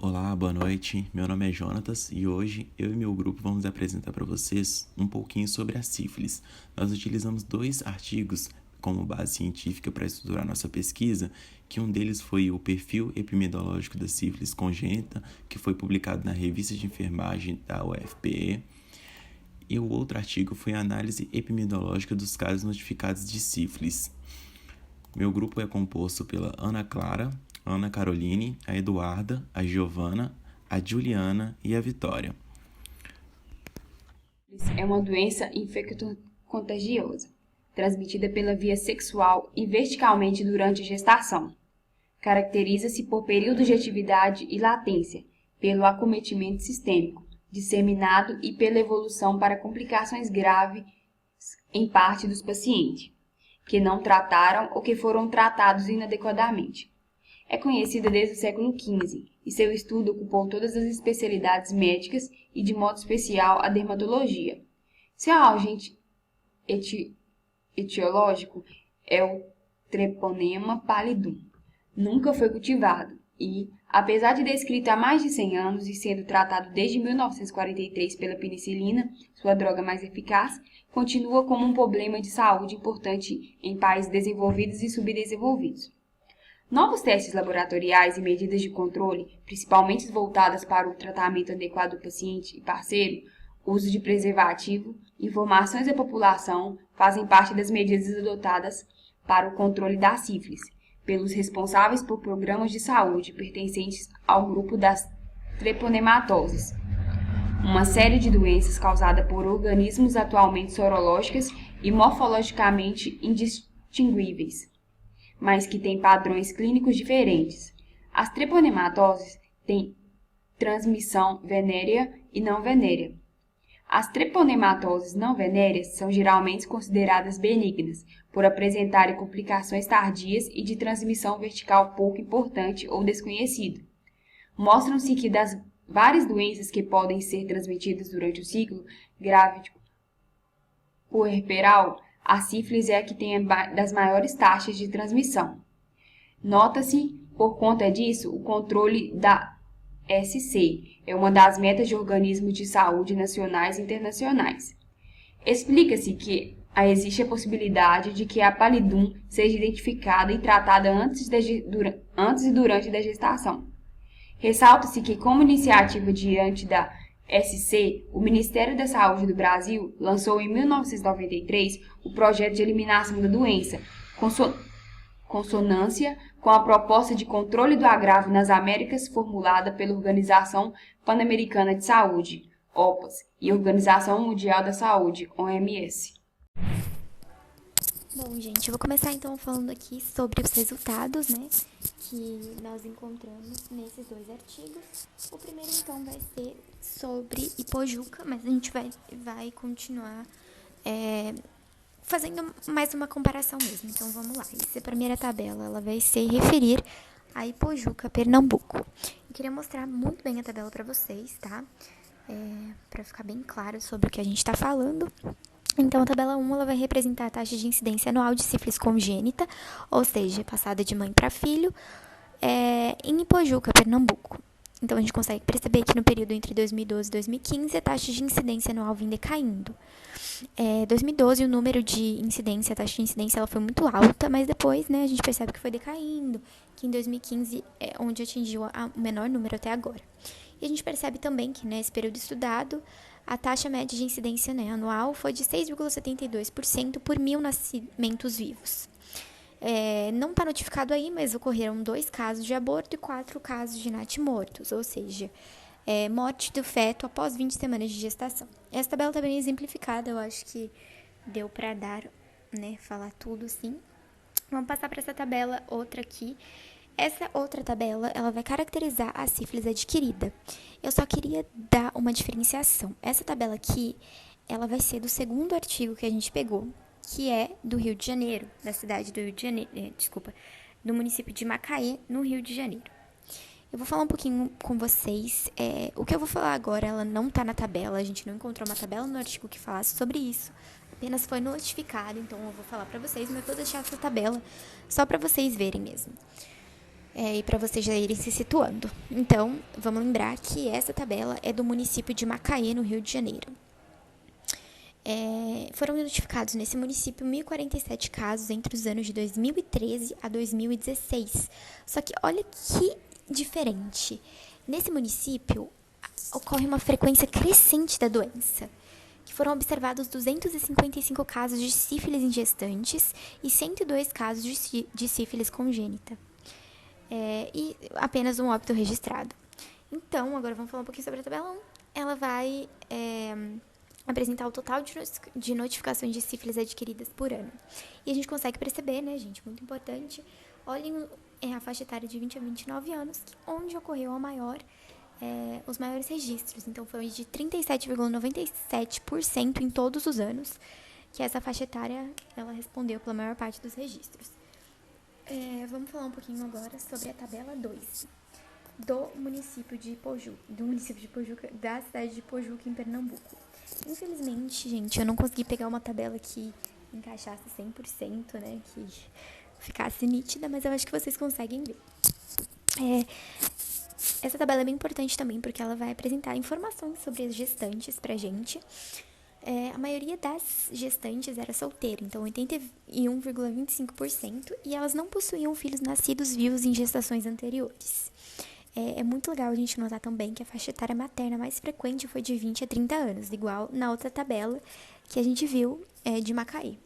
Olá, boa noite. Meu nome é Jonatas e hoje eu e meu grupo vamos apresentar para vocês um pouquinho sobre a sífilis. Nós utilizamos 2 artigos como base científica para estruturar nossa pesquisa, que um deles foi o Perfil Epidemiológico da Sífilis Congênita, que foi publicado na Revista de Enfermagem da UFPE, e o outro artigo foi a Análise Epidemiológica dos Casos Notificados de Sífilis. Meu grupo é composto pela Ana Clara, a Ana Caroline, a Eduarda, a Giovana, a Juliana e a Vitória. É uma doença infecto-contagiosa, transmitida pela via sexual e verticalmente durante a gestação. Caracteriza-se por períodos de atividade e latência, pelo acometimento sistêmico, disseminado e pela evolução para complicações graves em parte dos pacientes, que não trataram ou que foram tratados inadequadamente. É conhecida desde o século XV e seu estudo ocupou todas as especialidades médicas e, de modo especial, a dermatologia. Seu agente etiológico é o Treponema pallidum. Nunca foi cultivado e, apesar de descrito há mais de 100 anos e sendo tratado desde 1943 pela penicilina, sua droga mais eficaz, continua como um problema de saúde importante em países desenvolvidos e subdesenvolvidos. Novos testes laboratoriais e medidas de controle, principalmente voltadas para o tratamento adequado do paciente e parceiro, uso de preservativo, informações à população, fazem parte das medidas adotadas para o controle da sífilis, pelos responsáveis por programas de saúde pertencentes ao grupo das treponematoses, uma série de doenças causada por organismos atualmente sorológicas e morfologicamente indistinguíveis, mas que têm padrões clínicos diferentes. As treponematoses têm transmissão venérea e não venérea. As treponematoses não venéreas são geralmente consideradas benignas, por apresentarem complicações tardias e de transmissão vertical pouco importante ou desconhecida. Mostram-se que das várias doenças que podem ser transmitidas durante o ciclo grávido puerperal, a sífilis é a que tem das maiores taxas de transmissão. Nota-se, por conta disso, o controle da SC é uma das metas de organismos de saúde nacionais e internacionais. Explica-se que existe a possibilidade de que a pallidum seja identificada e tratada antes e durante a gestação. Ressalta-se que, como iniciativa diante da SC, o Ministério da Saúde do Brasil lançou em 1993 o projeto de eliminação da doença, consonância com a proposta de controle do agravo nas Américas formulada pela Organização Pan-Americana de Saúde, OPAS, e Organização Mundial da Saúde, OMS. Bom, gente, eu vou começar então falando aqui sobre os resultados, que nós encontramos nesses 2 artigos. O primeiro, então, vai ser sobre Ipojuca, mas a gente vai continuar fazendo mais uma comparação mesmo. Então, vamos lá. Essa primeira tabela, ela vai se referir a Ipojuca, Pernambuco. Eu queria mostrar muito bem a tabela para vocês, tá? Para ficar bem claro sobre o que a gente está falando. Então, a tabela 1 ela vai representar a taxa de incidência anual de sífilis congênita, ou seja, passada de mãe para filho, em Ipojuca, Pernambuco. Então, a gente consegue perceber que no período entre 2012 e 2015, a taxa de incidência anual vem decaindo. 2012, o número de incidência, a taxa de incidência, ela foi muito alta, mas depois, a gente percebe que foi decaindo, que em 2015 é onde atingiu o menor número até agora. E a gente percebe também que, nesse período estudado, a taxa média de incidência anual foi de 6,72% por 1.000 nascimentos vivos. Não está notificado aí, mas ocorreram 2 casos de aborto e 4 casos de natimortos, ou seja, morte do feto após 20 semanas de gestação. Essa tabela está bem exemplificada, eu acho que deu para dar, falar tudo sim. Vamos passar para essa tabela, outra aqui. Essa outra tabela, ela vai caracterizar a sífilis adquirida. Eu só queria dar uma diferenciação. Essa tabela aqui, ela vai ser do segundo artigo que a gente pegou, que é do Rio de Janeiro, da cidade do Rio de Janeiro, do município de Macaé, no Rio de Janeiro. Eu vou falar um pouquinho com vocês. O que eu vou falar agora, ela não está na tabela, a gente não encontrou uma tabela no artigo que falasse sobre isso. Apenas foi notificado, então eu vou falar para vocês, mas eu vou deixar essa tabela só para vocês verem mesmo. e para vocês já irem se situando. Então, vamos lembrar que essa tabela é do município de Macaé, no Rio de Janeiro. Foram notificados nesse município 1.047 casos entre os anos de 2013 a 2016. Só que olha que diferente. Nesse município, ocorre uma frequência crescente da doença, que foram observados 255 casos de sífilis em gestantes e 102 casos de sífilis congênita. E apenas um óbito registrado. Então, agora vamos falar um pouquinho sobre a tabela 1. Ela vai apresentar o total de notificações de sífilis adquiridas por ano. E a gente consegue perceber, né, gente, muito importante, olhem a faixa etária de 20 a 29 anos, onde ocorreu os maiores registros. Então, foi de 37,97% em todos os anos que essa faixa etária ela respondeu pela maior parte dos registros. Vamos falar um pouquinho agora sobre a tabela 2 do município de Pojuca, da cidade de Pojuca, em Pernambuco. Infelizmente, gente, eu não consegui pegar uma tabela que encaixasse 100%, né, que ficasse nítida, mas eu acho que vocês conseguem ver. Essa tabela é bem importante também, porque ela vai apresentar informações sobre as gestantes pra gente. A maioria das gestantes era solteira, então 81,25%, e elas não possuíam filhos nascidos vivos em gestações anteriores. É muito legal a gente notar também que a faixa etária materna mais frequente foi de 20 a 30 anos, igual na outra tabela que a gente viu de Macaé.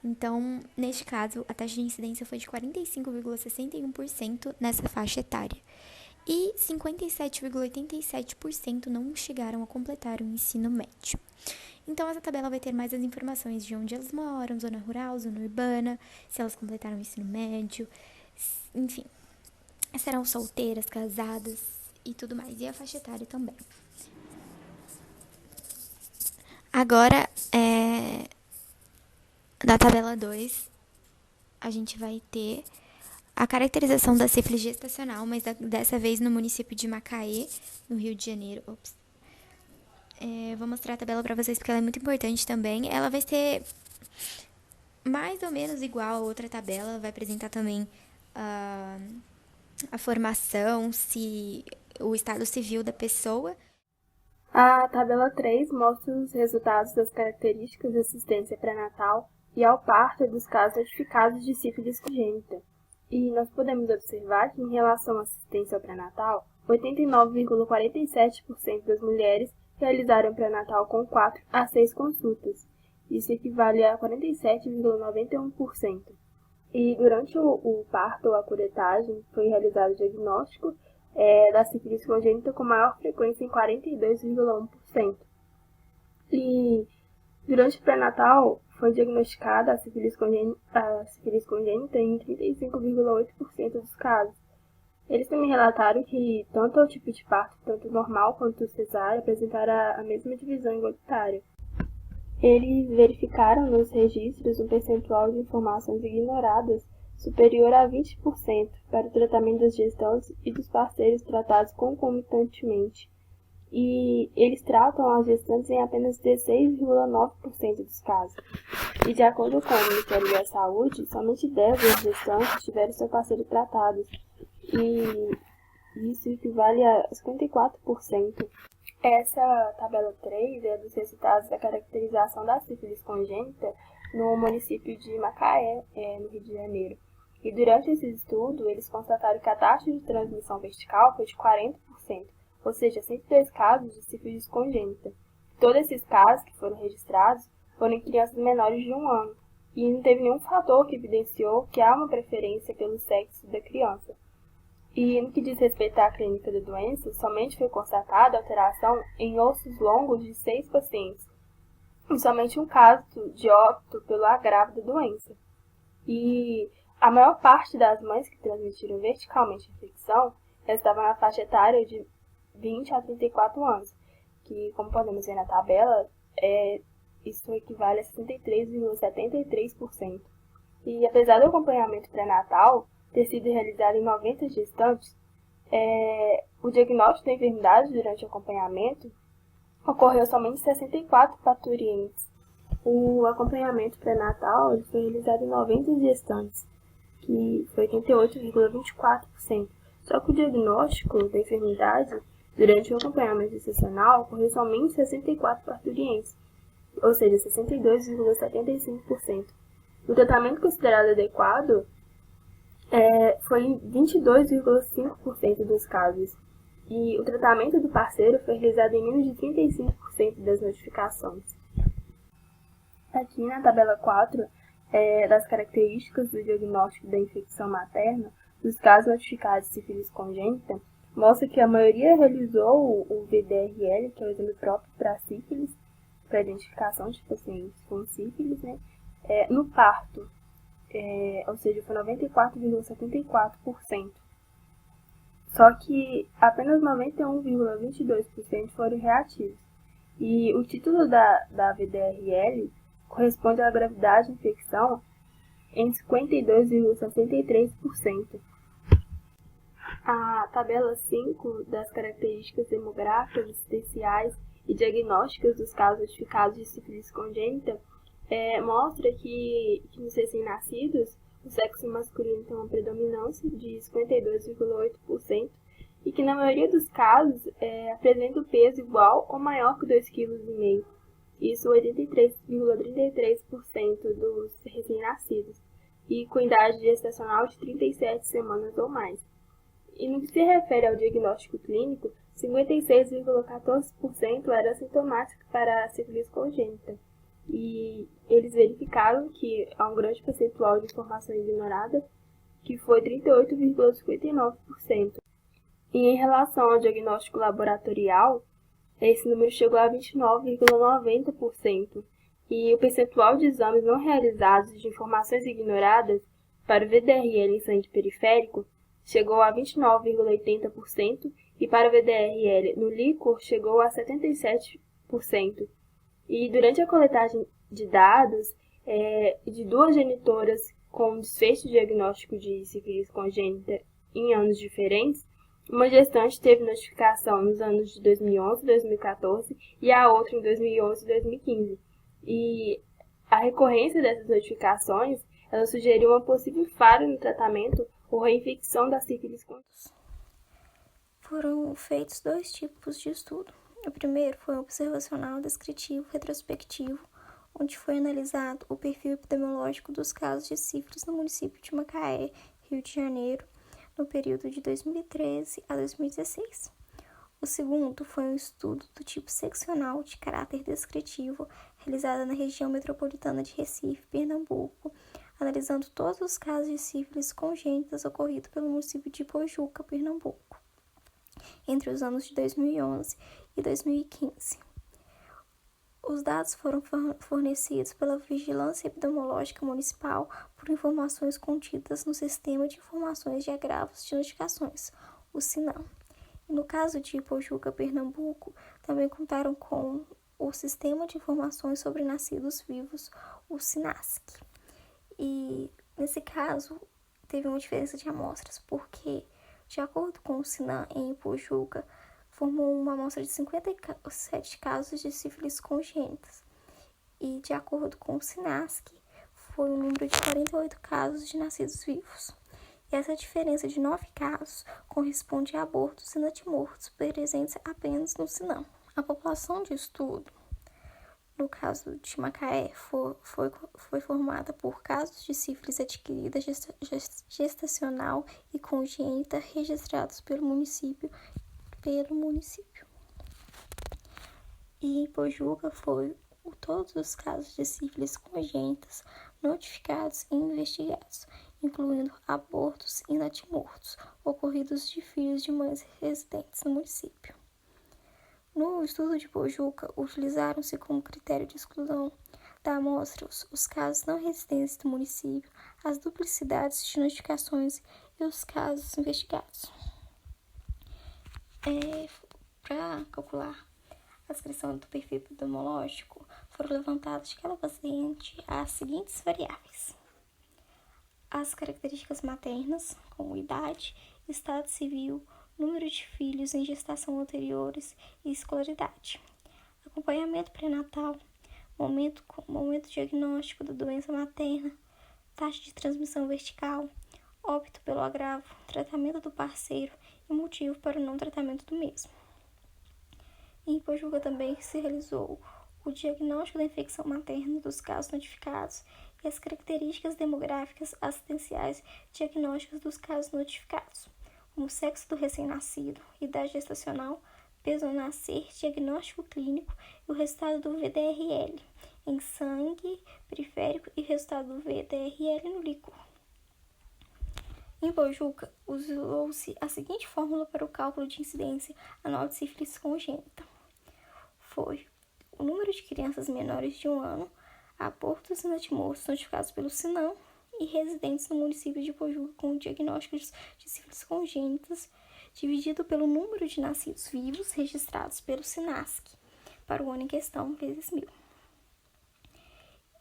Então, neste caso, a taxa de incidência foi de 45,61% nessa faixa etária. E 57,87% não chegaram a completar o ensino médio. Então, essa tabela vai ter mais as informações de onde elas moram, zona rural, zona urbana, se elas completaram o ensino médio, enfim. Serão solteiras, casadas e tudo mais. E a faixa etária também. Agora, na tabela 2, a gente vai ter a caracterização da sífilis gestacional, mas dessa vez no município de Macaé, no Rio de Janeiro. Vou mostrar a tabela para vocês porque ela é muito importante também. Ela vai ser mais ou menos igual a outra tabela, vai apresentar também a formação, o estado civil da pessoa. A tabela 3 mostra os resultados das características de assistência pré-natal e ao parto dos casos notificados de sífilis congênita. E nós podemos observar que, em relação à assistência ao pré-natal, 89,47% das mulheres realizaram pré-natal com 4 a 6 consultas. Isso equivale a 47,91%. E durante o parto ou a curetagem foi realizado o diagnóstico da sífilis congênita com maior frequência em 42,1%. E durante o pré-natal foi diagnosticada a sífilis congênita em 35,8% dos casos. Eles também relataram que tanto o tipo de parto, tanto normal quanto cesárea, apresentaram a mesma divisão igualitária. Eles verificaram nos registros um percentual de informações ignoradas superior a 20% para o tratamento das gestantes e dos parceiros tratados concomitantemente. E eles tratam as gestantes em apenas 16,9% dos casos. E de acordo com o Ministério da Saúde, somente 10 das gestantes tiveram seu parceiro tratados. E isso equivale a 54%. Essa tabela 3 é dos resultados da caracterização da sífilis congênita no município de Macaé, no Rio de Janeiro. E durante esse estudo, eles constataram que a taxa de transmissão vertical foi de 40%, ou seja, 102 casos de sífilis congênita. Todos esses casos que foram registrados foram em crianças menores de 1 ano, e não teve nenhum fator que evidenciou que há uma preferência pelo sexo da criança. E no que diz respeito à clínica da doença, somente foi constatada alteração em ossos longos de 6 pacientes, e somente um caso de óbito pelo agravo da doença. E a maior parte das mães que transmitiram verticalmente a infecção estavam na faixa etária de 20 a 34 anos, que, como podemos ver na tabela, isso equivale a 63,73%. E apesar do acompanhamento pré-natal ter sido realizado em 90 gestantes, o diagnóstico da enfermidade durante o acompanhamento ocorreu somente em 64 parturientes. O acompanhamento pré-natal foi realizado em 90 gestantes, que que foi 88,24%. Só que o diagnóstico da enfermidade durante o acompanhamento gestacional ocorreu somente em 64 parturientes, ou seja, 62,75%. O tratamento considerado adequado foi em 22,5% dos casos, e o tratamento do parceiro foi realizado em menos de 35% das notificações. Aqui na tabela 4, das características do diagnóstico da infecção materna, dos casos notificados de sífilis congênita, mostra que a maioria realizou o VDRL, que é o exame próprio para sífilis, para identificação de pacientes com sífilis, né, no parto, ou seja, foi 94,74%. Só que apenas 91,22% foram reativos. E o título da VDRL corresponde à gravidade da infecção em 52,63%. A tabela 5 das características demográficas, assistenciais e diagnósticas dos casos notificados de sífilis congênita mostra que nos recém-nascidos o sexo masculino tem uma predominância de 52,8% e que na maioria dos casos apresenta o peso igual ou maior que 2,5 kg. Isso 83,33% dos recém-nascidos e com idade gestacional de 37 semanas ou mais. E no que se refere ao diagnóstico clínico, 56,14% era assintomático para a sífilis congênita. E eles verificaram que há um grande percentual de informação ignorada, que foi 38,59%. E em relação ao diagnóstico laboratorial, esse número chegou a 29,90%. E o percentual de exames não realizados de informações ignoradas para o VDRL em sangue periférico chegou a 29,80% e para o VDRL no líquor chegou a 77%. E durante a coletagem de dados de duas genitoras com desfecho diagnóstico de sífilis congênita em anos diferentes, uma gestante teve notificação nos anos de 2011 e 2014 e a outra em 2011 e 2015. E a recorrência dessas notificações, ela sugeriu uma possível falha no tratamento ou reinfecção da sífilis congênita. Foram feitos 2 tipos de estudo. O primeiro foi um observacional descritivo retrospectivo, onde foi analisado o perfil epidemiológico dos casos de sífilis no município de Macaé, Rio de Janeiro, no período de 2013 a 2016. O segundo foi um estudo do tipo seccional de caráter descritivo, realizado na região metropolitana de Recife, Pernambuco, analisando todos os casos de sífilis congênitas ocorridos pelo município de Pojuca, Pernambuco, entre os anos de 2011 e 2015. Os dados foram fornecidos pela Vigilância Epidemiológica Municipal por informações contidas no Sistema de Informações de Agravos de Notificações, o SINAM. E no caso de Pojuca, Pernambuco, também contaram com o Sistema de Informações sobre Nascidos Vivos, o SINASC. E nesse caso, teve uma diferença de amostras, porque, de acordo com o SINAM em Pojuca, formou uma amostra de 57 casos de sífilis congênitas. E, de acordo com o SINASC, foi um número de 48 casos de nascidos vivos. E essa diferença de 9 casos corresponde a abortos e natimortos presentes apenas no SINAM. A população de estudo, no caso de Macaé, foi formada por casos de sífilis adquirida gestacional e congênita registrados pelo município. E em Pojuca foi todos os casos de sífilis congênitas notificados e investigados, incluindo abortos e natimortos ocorridos de filhos de mães residentes no município. No estudo de Pojuca, utilizaram-se como critério de exclusão da amostra os casos não residentes do município, as duplicidades de notificações e os casos investigados. Para calcular a descrição do perfil epidemiológico, foram levantadas de cada paciente as seguintes variáveis: as características maternas, como idade, estado civil, número de filhos em gestação anteriores e escolaridade, acompanhamento pré-natal, momento diagnóstico da doença materna, taxa de transmissão vertical, óbito pelo agravo, tratamento do parceiro e motivo para o não tratamento do mesmo. Em Ipojuca também se realizou o diagnóstico da infecção materna dos casos notificados e as características demográficas assistenciais diagnósticas dos casos notificados, como o sexo do recém-nascido, idade gestacional, peso ao nascer, diagnóstico clínico e o resultado do VDRL em sangue periférico e resultado do VDRL no líquor. Em Pojuca, usou-se a seguinte fórmula para o cálculo de incidência anual de sífilis congênita. Foi o número de crianças menores de 1 ano, abortos e natimortos notificados pelo SINAM e residentes no município de Pojuca com diagnósticos de sífilis congênitas, dividido pelo número de nascidos vivos registrados pelo SINASC para o ano em questão, vezes 1000.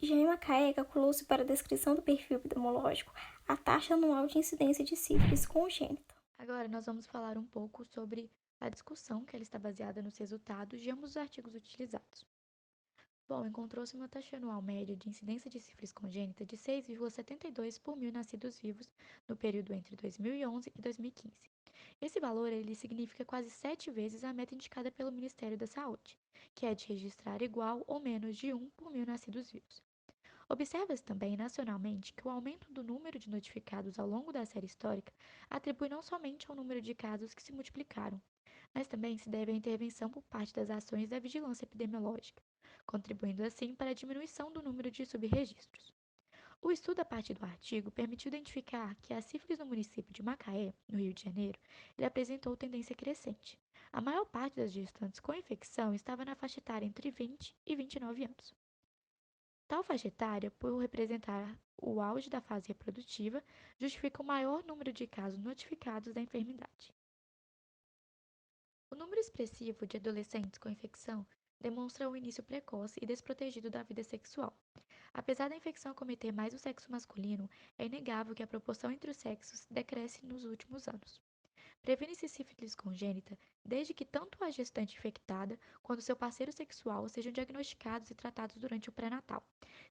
Já em Macaé, calculou-se para a descrição do perfil epidemiológico a taxa anual de incidência de sífilis congênita. Agora nós vamos falar um pouco sobre a discussão, que ela está baseada nos resultados de ambos os artigos utilizados. Bom, encontrou-se uma taxa anual média de incidência de sífilis congênita de 6,72 por mil nascidos vivos no período entre 2011 e 2015. Esse valor ele significa quase 7 vezes a meta indicada pelo Ministério da Saúde, que é de registrar igual ou menos de 1 por mil nascidos vivos. Observa-se também nacionalmente que o aumento do número de notificados ao longo da série histórica atribui não somente ao número de casos que se multiplicaram, mas também se deve à intervenção por parte das ações da vigilância epidemiológica, contribuindo assim para a diminuição do número de subregistros. O estudo a partir do artigo permitiu identificar que a sífilis no município de Macaé, no Rio de Janeiro, ele apresentou tendência crescente. A maior parte das gestantes com infecção estava na faixa etária entre 20 e 29 anos. Tal faixa etária, por representar o auge da fase reprodutiva, justifica o maior número de casos notificados da enfermidade. O número expressivo de adolescentes com infecção demonstra o início precoce e desprotegido da vida sexual. Apesar da infecção acometer mais o sexo masculino, é inegável que a proporção entre os sexos decresce nos últimos anos. Previne-se sífilis congênita desde que tanto a gestante infectada quanto seu parceiro sexual sejam diagnosticados e tratados durante o pré-natal.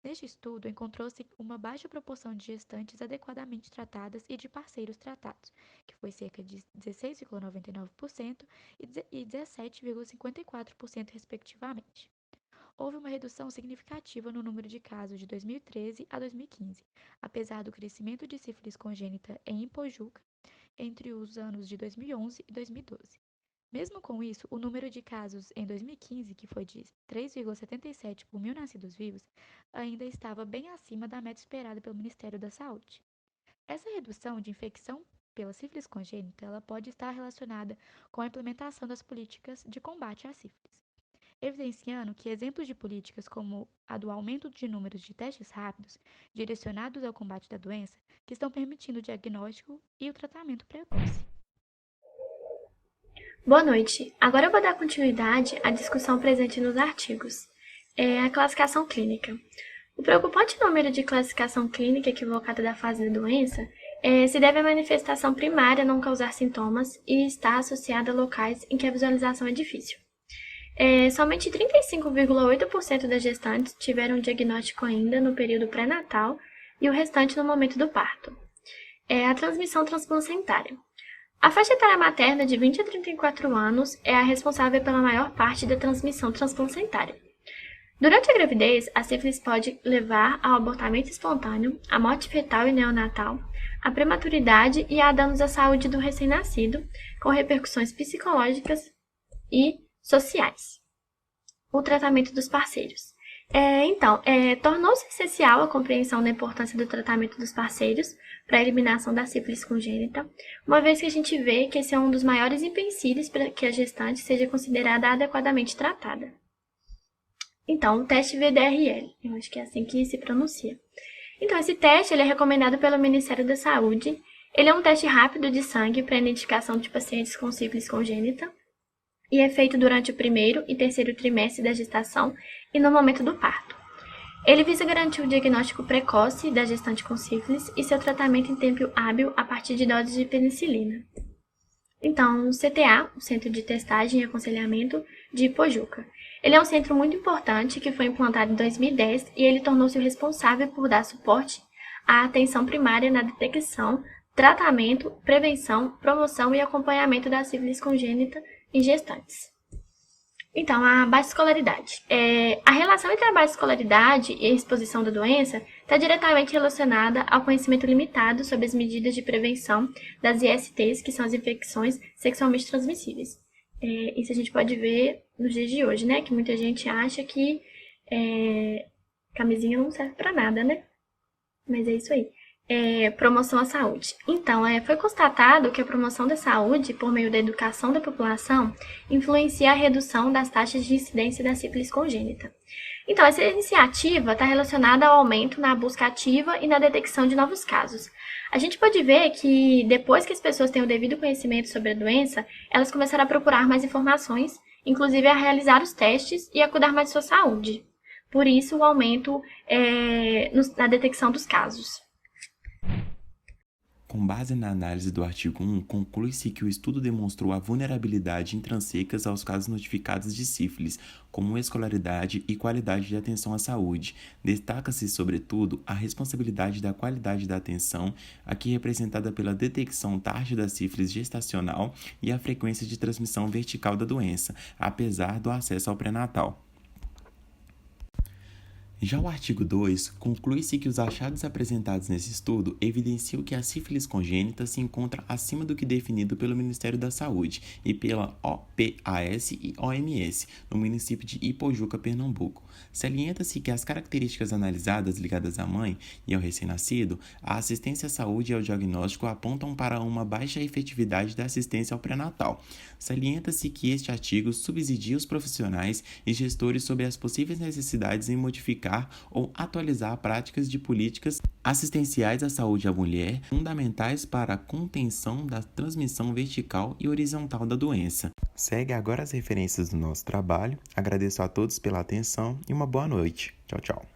Neste estudo, encontrou-se uma baixa proporção de gestantes adequadamente tratadas e de parceiros tratados, que foi cerca de 16,99% e 17,54% respectivamente. Houve uma redução significativa no número de casos de 2013 a 2015, apesar do crescimento de sífilis congênita em Ipojuca entre os anos de 2011 e 2012. Mesmo com isso, o número de casos em 2015, que foi de 3,77 por mil nascidos vivos, ainda estava bem acima da meta esperada pelo Ministério da Saúde. Essa redução de infecção pela sífilis congênita ela pode estar relacionada com a implementação das políticas de combate à sífilis, evidenciando que exemplos de políticas como a do aumento de números de testes rápidos direcionados ao combate da doença, que estão permitindo o diagnóstico e o tratamento precoce. Boa noite. Agora eu vou dar continuidade à discussão presente nos artigos. A classificação clínica. O preocupante número de classificação clínica equivocada da fase da doença se deve à manifestação primária não causar sintomas e está associada a locais em que a visualização é difícil. Somente 35,8% das gestantes tiveram diagnóstico ainda no período pré-natal e o restante no momento do parto. A transmissão transplacentária. A faixa etária materna de 20 a 34 anos é a responsável pela maior parte da transmissão transplacentária. Durante a gravidez, a sífilis pode levar ao abortamento espontâneo, à morte fetal e neonatal, à prematuridade e a danos à saúde do recém-nascido, com repercussões psicológicas e sociais. O tratamento dos parceiros. Tornou-se essencial a compreensão da importância do tratamento dos parceiros para a eliminação da sífilis congênita, uma vez que a gente vê que esse é um dos maiores empecilhos para que a gestante seja considerada adequadamente tratada. Então, o teste VDRL, eu acho que é assim que se pronuncia. Então, esse teste ele é recomendado pelo Ministério da Saúde. Ele é um teste rápido de sangue para identificação de pacientes com sífilis congênita e é feito durante o primeiro e terceiro trimestre da gestação e no momento do parto. Ele visa garantir o diagnóstico precoce da gestante com sífilis e seu tratamento em tempo hábil a partir de doses de penicilina. Então, o CTA, o Centro de Testagem e Aconselhamento de Ipojuca. Ele é um centro muito importante que foi implantado em 2010 e ele tornou-se o responsável por dar suporte à atenção primária na detecção, tratamento, prevenção, promoção e acompanhamento da sífilis congênita em gestantes. Então, a baixa escolaridade. A relação entre a baixa escolaridade e a exposição da doença está diretamente relacionada ao conhecimento limitado sobre as medidas de prevenção das ISTs, que são as infecções sexualmente transmissíveis. Isso a gente pode ver nos dias de hoje, né? Que muita gente acha que camisinha não serve para nada, né? Mas é isso aí. Promoção à saúde. Então, foi constatado que a promoção da saúde, por meio da educação da população, influencia a redução das taxas de incidência da sífilis congênita. Então, essa iniciativa está relacionada ao aumento na busca ativa e na detecção de novos casos. A gente pode ver que, depois que as pessoas têm o devido conhecimento sobre a doença, elas começaram a procurar mais informações, inclusive a realizar os testes e a cuidar mais de sua saúde. Por isso, o aumento na detecção dos casos. Com base na análise do artigo 1, conclui-se que o estudo demonstrou a vulnerabilidade intrínseca aos casos notificados de sífilis, como escolaridade e qualidade de atenção à saúde. Destaca-se, sobretudo, a responsabilidade da qualidade da atenção, aqui representada pela detecção tardia da sífilis gestacional e a frequência de transmissão vertical da doença, apesar do acesso ao pré-natal. Já o artigo 2, conclui-se que os achados apresentados nesse estudo evidenciam que a sífilis congênita se encontra acima do que definido pelo Ministério da Saúde e pela OPAS e OMS, no município de Ipojuca, Pernambuco. Salienta-se que as características analisadas ligadas à mãe e ao recém-nascido, a assistência à saúde e ao diagnóstico apontam para uma baixa efetividade da assistência ao pré-natal. Salienta-se que este artigo subsidia os profissionais e gestores sobre as possíveis necessidades em modificar ou atualizar práticas de políticas assistenciais à saúde à mulher, fundamentais para a contenção da transmissão vertical e horizontal da doença. Segue agora as referências do nosso trabalho. Agradeço a todos pela atenção e uma boa noite. Tchau, tchau.